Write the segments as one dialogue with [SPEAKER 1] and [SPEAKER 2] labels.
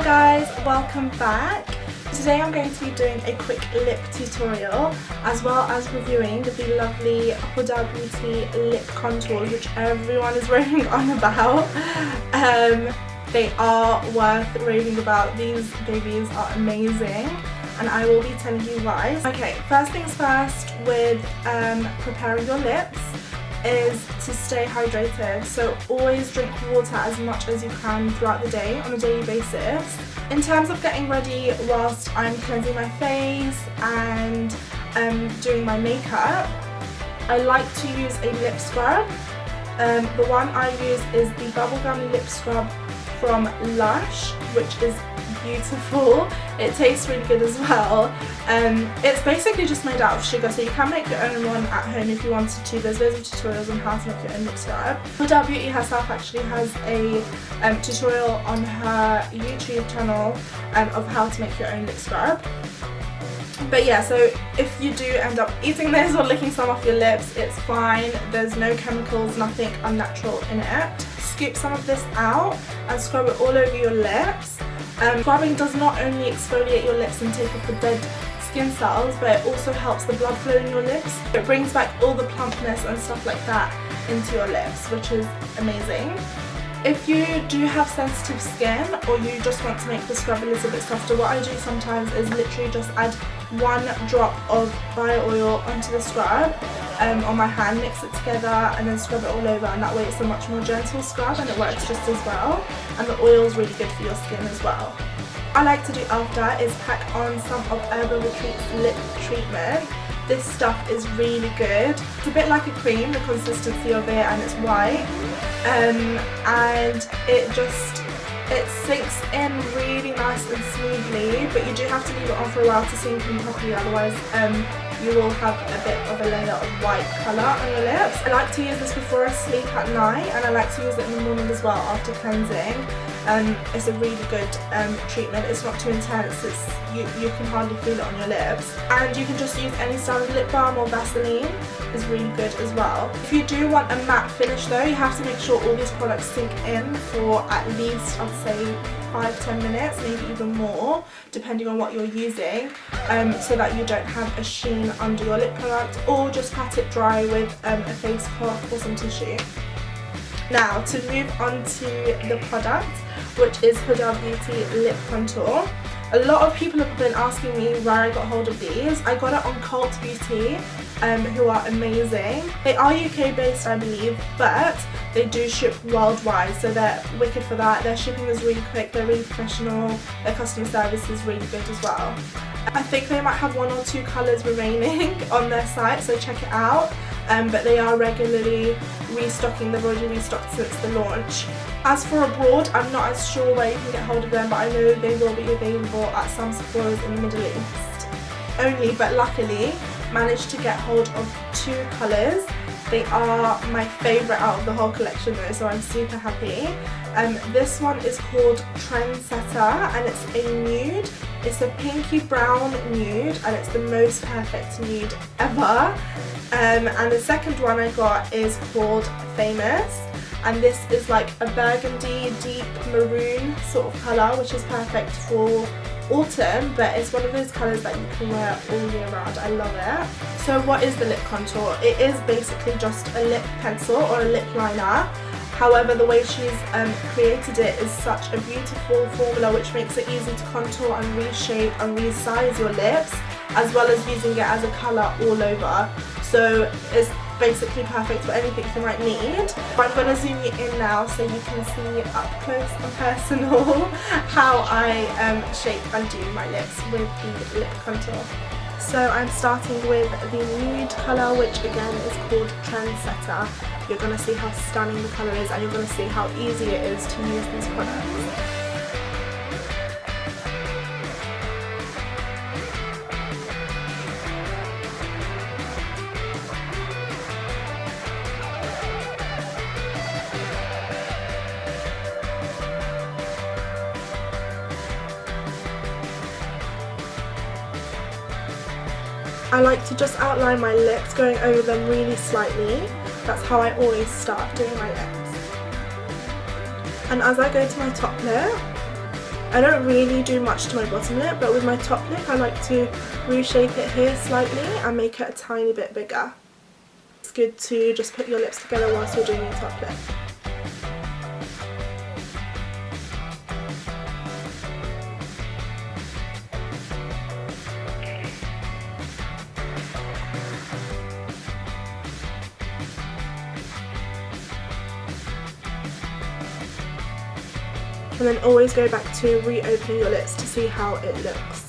[SPEAKER 1] guys, welcome back. Today I'm going to be doing a quick lip tutorial as well as reviewing the lovely Huda Beauty lip contours which everyone is raving on about. They are worth raving about. These babies are amazing and I will be telling you why. Okay, first things first with preparing your lips is to stay hydrated, so always drink water as much as you can throughout the day on a daily basis. In terms of getting ready whilst I'm cleansing my face and doing my makeup, I like to use a lip scrub. The one I use is the bubblegum lip scrub from Lush, which is beautiful. It tastes really good as well. It's basically just made out of sugar, so you can make your own one at home if you wanted to. There's loads of tutorials on how to make your own lip scrub. Huda Beauty herself actually has a tutorial on her YouTube channel of how to make your own lip scrub. But yeah, so if you do end up eating this or licking some off your lips, it's fine. There's no chemicals, nothing unnatural in it. Scoop some of this out and scrub it all over your lips. Scrubbing does not only exfoliate your lips and take off the dead skin cells, but it also helps the blood flow in your lips. It brings back all the plumpness and stuff like that into your lips, which is amazing. If you do have sensitive skin or you just want to make the scrub a little bit softer, what I do sometimes is literally just add 1 drop of bio oil onto the scrub on my hand, mix it together and then scrub it all over, and that way it's a much more gentle scrub and it works just as well, and the oil is really good for your skin as well. What I like to do after is pack on some of Herbal Retreat's lip treatment. This stuff is really good. It's a bit like a cream, the consistency of it, and it's white, and it sinks in really nice and smoothly, but you do have to leave it on for a while to sink in properly, otherwise you will have a bit of a layer of white colour on your lips. I like to use this before I sleep at night, and I like to use it in the morning as well after cleansing. It's a really good treatment. It's not too intense, you can hardly feel it on your lips. And you can just use any style of lip balm or Vaseline, is really good as well. If you do want a matte finish though, you have to make sure all these products sink in for at least, I'd say, 5-10 minutes, maybe even more, depending on what you're using, so that you don't have a sheen under your lip product, or just pat it dry with a face cloth or some tissue. Now to move on to the product, which is Huda Beauty Lip Contour. A lot of people have been asking me where I got hold of these. I got it on Cult Beauty, who are amazing. They are UK based, I believe, but they do ship worldwide, so they're wicked for that. Their shipping is really quick, they're really professional, their customer service is really good as well. I think they might have 1 or 2 colours remaining on their site, so check it out. But they are regularly restocking. They've already restocked since the launch. As for abroad, I'm not as sure where you can get hold of them, but I know they will be available at some Sephora's in the Middle East only, but luckily managed to get hold of 2 colours. They are my favourite out of the whole collection though, so I'm super happy. This one is called Trendsetter and it's a nude. It's a pinky brown nude and it's the most perfect nude ever. And the second one I got is called Famous, and this is like a burgundy deep maroon sort of colour, which is perfect for autumn, but it's one of those colours that you can wear all year round. I love it. So what is the lip contour? It is basically just a lip pencil or a lip liner. However, the way she's created it is such a beautiful formula which makes it easy to contour and reshape and resize your lips, as well as using it as a colour all over. So it's basically perfect for anything you might need. But I'm going to zoom you in now so you can see up close and personal how I shape and do my lips with the lip contour. So I'm starting with the nude colour, which again is called Trendsetter. You're going to see how stunning the colour is, and you're going to see how easy it is to use these products. I like to just outline my lips, going over them really slightly. That's how I always start doing my lips. And as I go to my top lip, I don't really do much to my bottom lip, but with my top lip I like to reshape it here slightly and make it a tiny bit bigger. It's good to just put your lips together whilst you're doing your top lip. And then always go back to reopening your lips to see how it looks.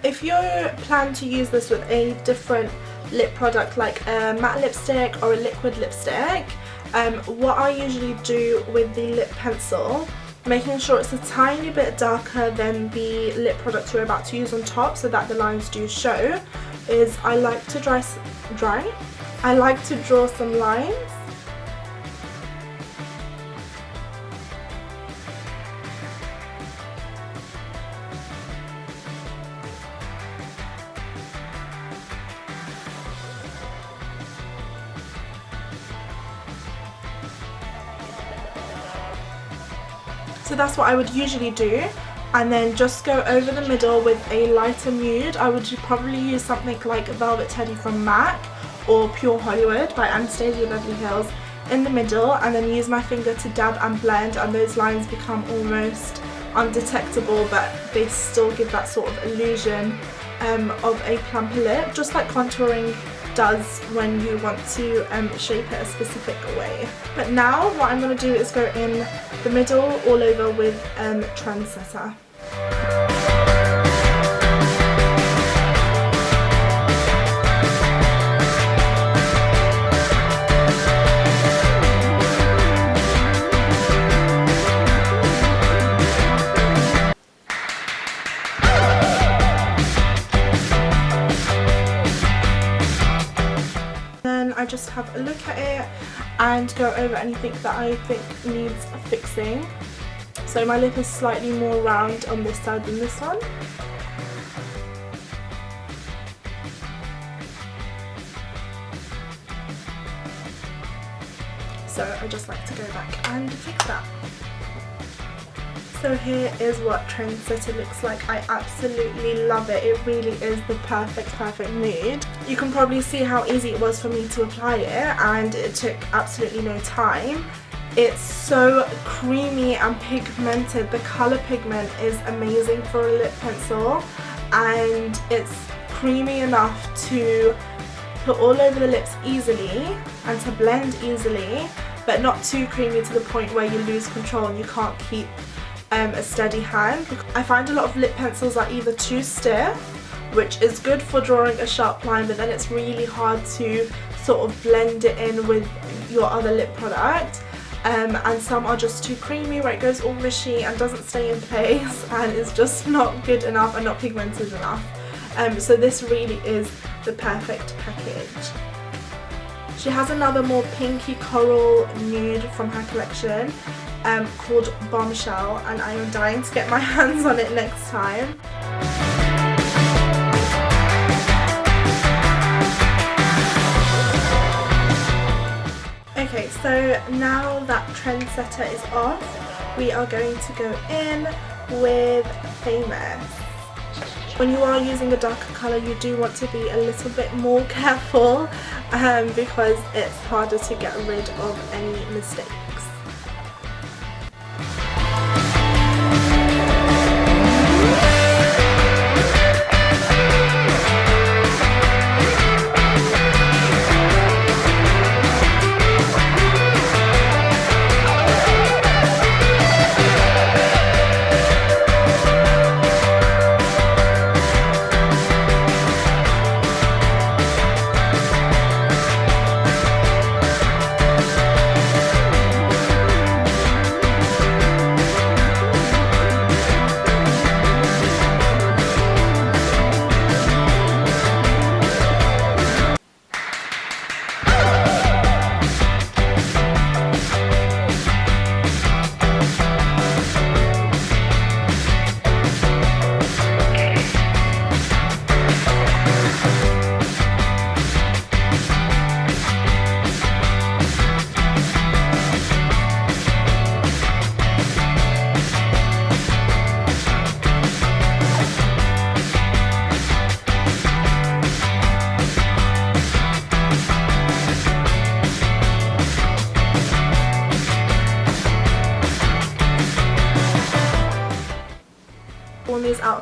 [SPEAKER 1] If you plan to use this with a different lip product like a matte lipstick or a liquid lipstick, what I usually do with the lip pencil, making sure it's a tiny bit darker than the lip product you're about to use on top so that the lines do show, is I like to draw some lines. So that's what I would usually do, and then just go over the middle with a lighter nude. I would probably use something like Velvet Teddy from MAC or Pure Hollywood by Anastasia Beverly Hills in the middle, and then use my finger to dab and blend, and those lines become almost undetectable, but they still give that sort of illusion of a plumper lip, just like contouring does when you want to shape it a specific way. But now what I'm going to do is go in the middle all over with Trendsetter. I just have a look at it and go over anything that I think needs fixing. So my lip is slightly more round on this side than this one. So I just like to go back and fix that. So here is what Trendsetter looks like. I absolutely love it. It really is the perfect nude. You can probably see how easy it was for me to apply it, and it took absolutely no time. It's so creamy and pigmented. The colour pigment is amazing for a lip pencil, and it's creamy enough to put all over the lips easily and to blend easily, but not too creamy to the point where you lose control and you can't keep a steady hand. I find a lot of lip pencils are either too stiff, which is good for drawing a sharp line, but then it's really hard to sort of blend it in with your other lip product, and some are just too creamy where it goes all mushy and doesn't stay in place and is just not good enough and not pigmented enough. So this really is the perfect package. She has another more pinky coral nude from her collection called Bombshell, and I am dying to get my hands on it next time. Okay, so now that Trendsetter is off, we are going to go in with Famous. When you are using a darker colour, you do want to be a little bit more careful because it's harder to get rid of any mistakes.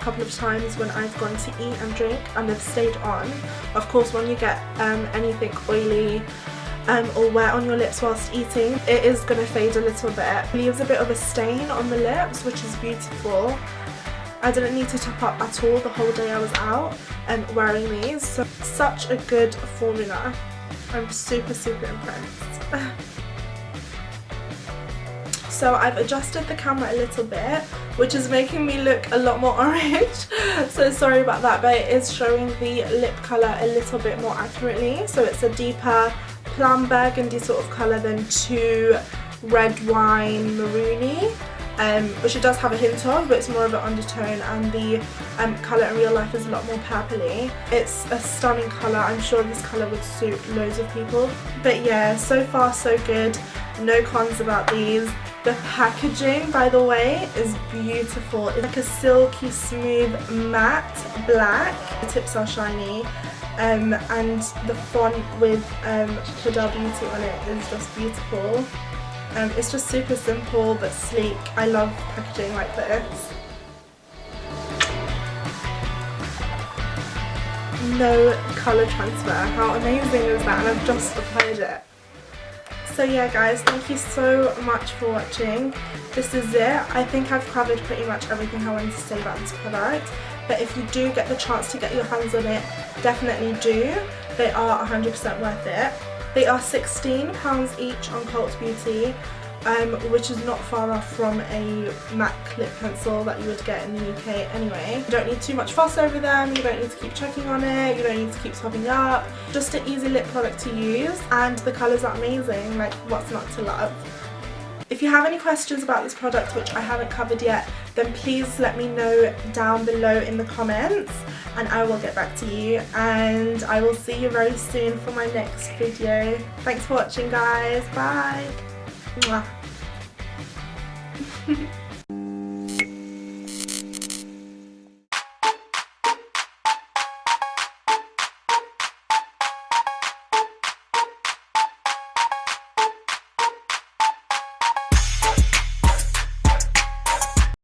[SPEAKER 1] a couple of times when I've gone to eat and drink and they've stayed on. Of course, when you get anything oily or wet on your lips whilst eating, it is going to fade a little bit. It leaves a bit of a stain on the lips, which is beautiful. I didn't need to top up at all the whole day I was out wearing these. So such a good formula. I'm super impressed. So I've adjusted the camera a little bit, which is making me look a lot more orange. So sorry about that, but it is showing the lip colour a little bit more accurately. So it's a deeper plum burgundy sort of colour than too red wine maroony, which it does have a hint of, but it's more of an undertone, and the colour in real life is a lot more purpley. It's a stunning colour. I'm sure this colour would suit loads of people. But yeah, so far so good. No cons about these. The packaging, by the way, is beautiful. It's like a silky smooth matte black. The tips are shiny. And the font with Huda Beauty on it is just beautiful. It's just super simple but sleek. I love packaging like this. No colour transfer. How amazing is that? And I've just applied it. So yeah guys, thank you so much for watching. This is it. I think I've covered pretty much everything I wanted to say about this product. But if you do get the chance to get your hands on it, definitely do. They are 100% worth it. They are £16 each on Cult Beauty, which is not far off from a MAC lip pencil that you would get in the UK anyway. You don't need too much fuss over them, you don't need to keep checking on it, you don't need to keep topping up. Just an easy lip product to use, and the colours are amazing, like what's not to love. If you have any questions about this product which I haven't covered yet, then please let me know down below in the comments and I will get back to you, and I will see you very soon for my next video. Thanks for watching guys, bye! Mwah.